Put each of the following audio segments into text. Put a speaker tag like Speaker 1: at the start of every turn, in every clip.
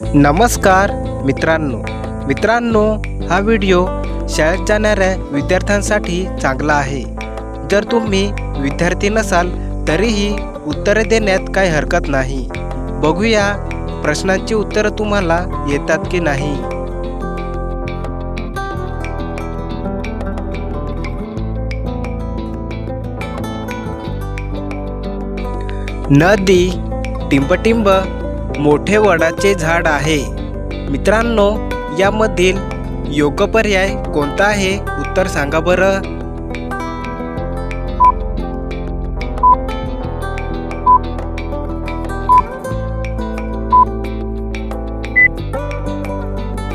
Speaker 1: नमस्कार मित्रांनो, हा व्हिडिओ शाळेत जाणाऱ्या विद्यार्थ्यांसाठी चांगला आहे। जर तुम्ही विद्यार्थी नसाल तरीही उत्तरे देण्यात काही हरकत नाही। बघूया प्रश्नांची उत्तरे तुम्हाला येतात की नाही। नदी, टिंबटिंब मोठे वडाचे झाड आहे। मित्रांनो, यामधील योग्य पर्याय कोणता आहे? उत्तर सांगा बरं।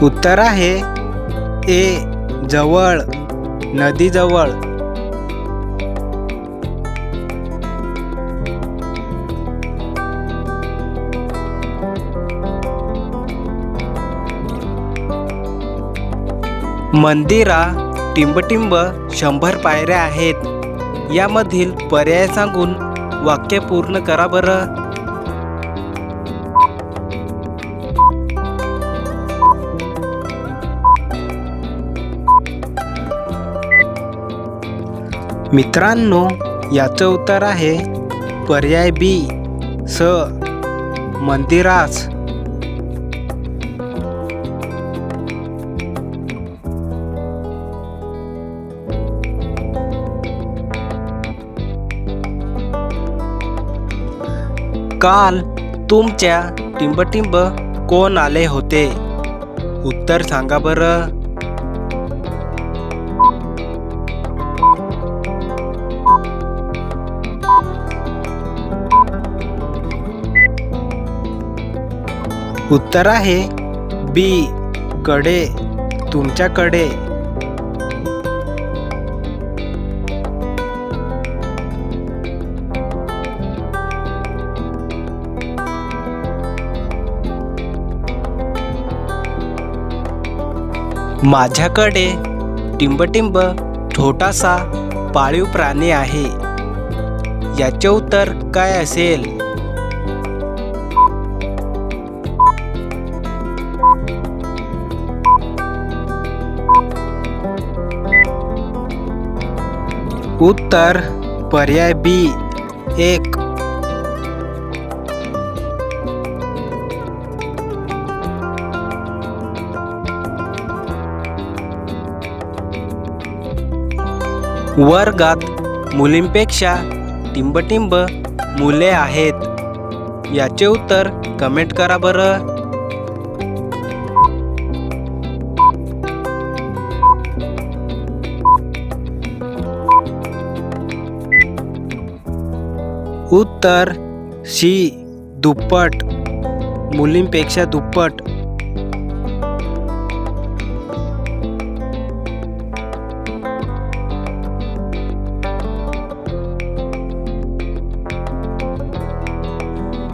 Speaker 1: उत्तर आहे ए, जवळ, नदी जवळ। मंदिरा, टिंबटिंब 100 पायऱ्या आहेत। यामधील पर्याय सांगून वाक्य पूर्ण करा बरं। मित्रांनो, याचं उत्तर आहे पर्याय बी, स, मंदिरास। काल तुमच्या टिंबटिंब कोण आले होते? उत्तर सांगा बरं। उत्तर आहे बी, कडे, तुमच्याकडे। माझ्याकडे टिंबटिंब छोटासा पाळीव प्राणी आहे। याचे उत्तर काय असेल? उत्तर पर्याय बी, एक। वर्गात मुलींपेक्षा टिंबटिंब मुले आहेत। याचे उत्तर कमेंट करा बरं। उत्तर सी, दुप्पट, मुलींपेक्षा दुप्पट।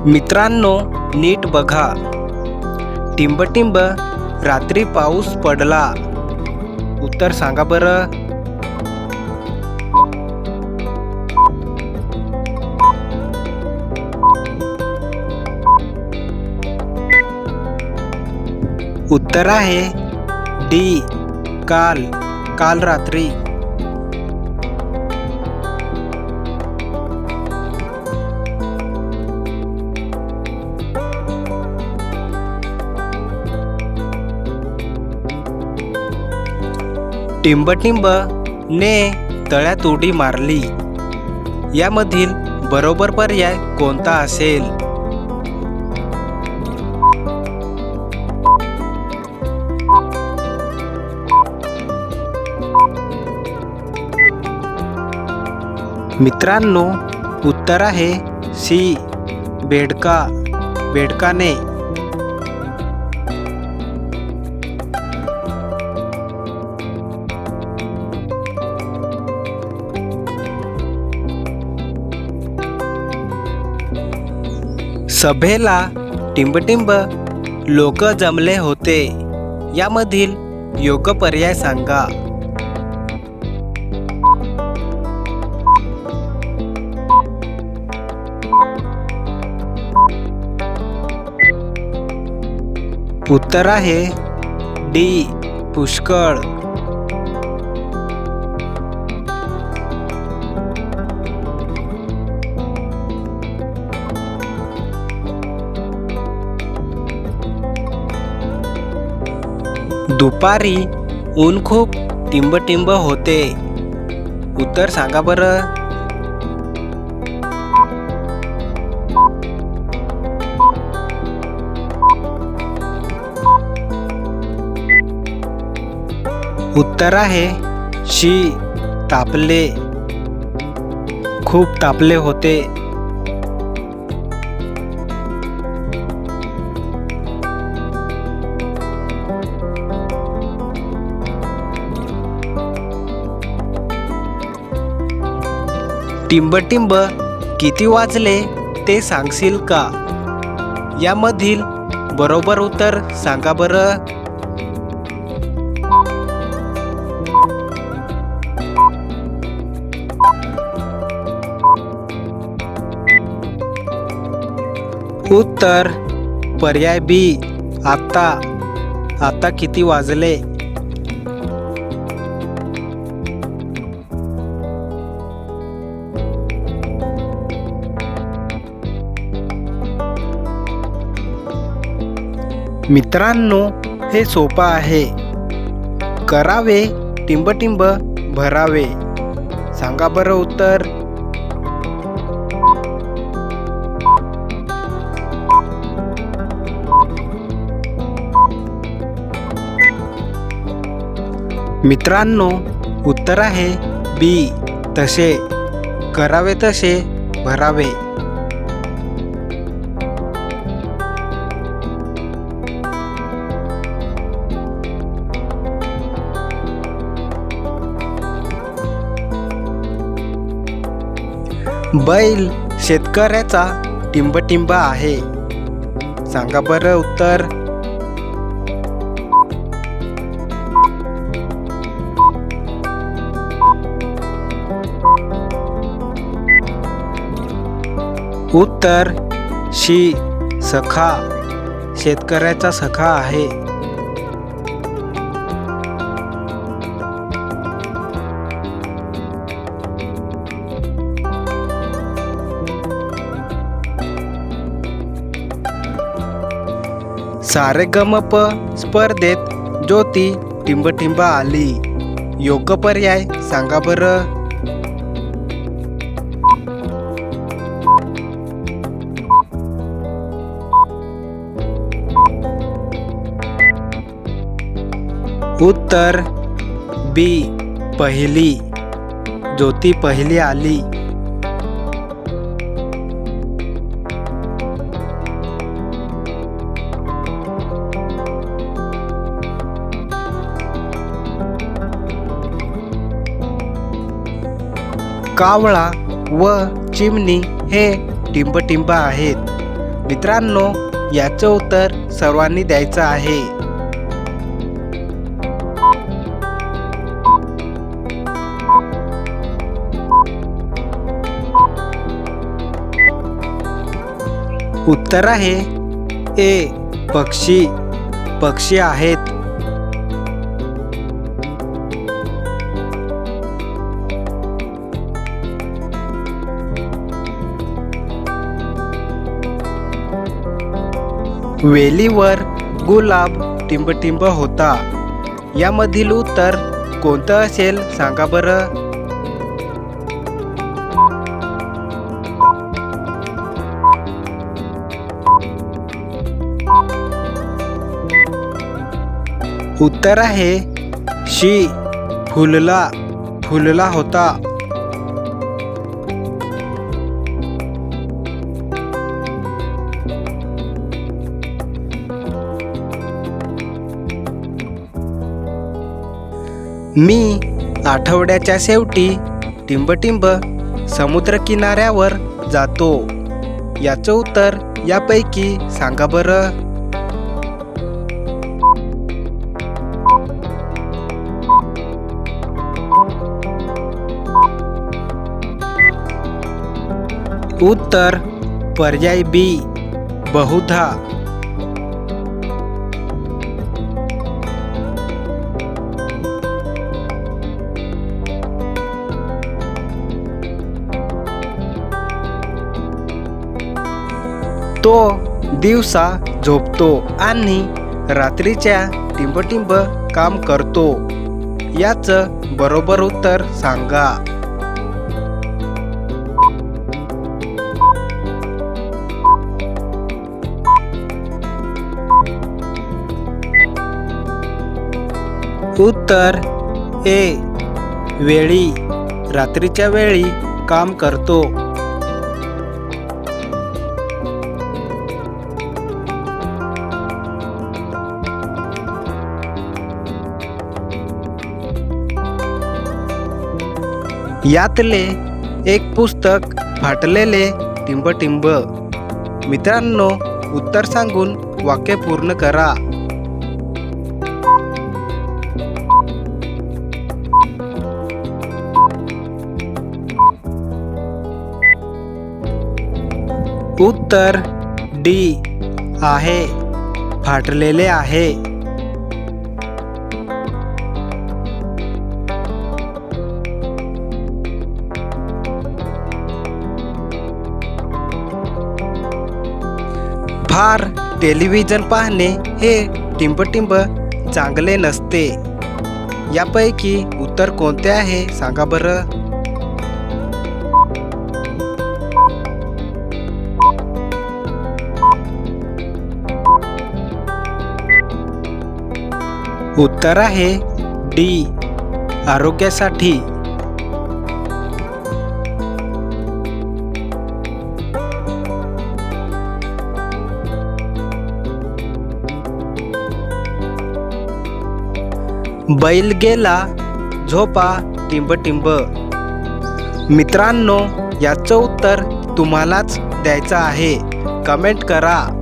Speaker 1: मित्रांनो, नीट बघा। टिंबटिंब रात्री पाऊस पडला। उत्तर सांगा बरं। उत्तर आहे डी, काल रात्री। टिंबटिंब ने तळ्यात उडी मारली। यामधील बरोबर पर्याय कोणता असेल? मित्रांनो, उत्तर आहे सी, बेडकाने। सभेला टिंबटिंब लोक जमले होते। यामधील योग्य पर्याय सांगा। उत्तर आहे डी पुष्कळ. दुपारी ऊन खूप टिंब होते. उत्तर सांगा बरं. उत्तर आहे शी तापले. खूप तापले होते. टिंब किती वाजले ते सांगशील का? यामधील बरोबर उत्तर सांगा बरं. उत्तर पर्याय बी आता. आता किती वाजले? मित्रांनो, हे सोपं आहे. करावे टिंब भरावे. सांगा बरं उत्तर. मित्रांनो, उत्तर आहे बी तसे. करावे तसे भरावे. बैल शेतकऱ्याचा टिंब आहे. सांगा बरं उत्तर. उत्तर शी सखा. शेतकऱ्याचा सखा आहे. सारेगमप स्पर्धेत ज्योती टिंब आली. योग्य पर्याय सांगा बरं. उत्तर बी पहिली. ज्योती पहिली आली. कावळा व चिमणी हे टिंब आहेत. मित्रांनो, याचं उत्तर सर्वांनी द्यायचं आहे. उत्तर आहे ए पक्षी. पक्षी आहेत. वेलीवर गुलाब टिंब होता. यामधील उत्तर कोणतं असेल सांगा बरं. उत्तर आहे शी फुलला होता. मी आठवड्याच्या शेवटी टिंब समुद्रकिनाऱ्यावर जातो. याचं उत्तर यापैकी सांगा बरं. उत्तर पर्याय बी बहुधा. तो दिवसा झोपतो आणि रात्रीच्या टिंबटिंब काम करतो. याचं बरोबर उत्तर सांगा. उत्तर ए. वेळी. रात्रीच्या वेळी काम करतो. यातले एक पुस्तक फाटलेले टिंबटिंब. मित्रांनो, उत्तर सांगून वाक्य पूर्ण करा. उत्तर डी आहे. फाटलेले आहे. फार टेलिव्हिजन पाहणे हे टिंबटिंब चांगले नसते. यापैकी उत्तर कोणते आहे सांगा बरं. उत्तर आहे डी. आरोग्यासाठी. बैल गेला झोपा टिंबटिंब. मित्रांनो, याचं उत्तर तुम्हालाच द्यायचं आहे. कमेंट करा.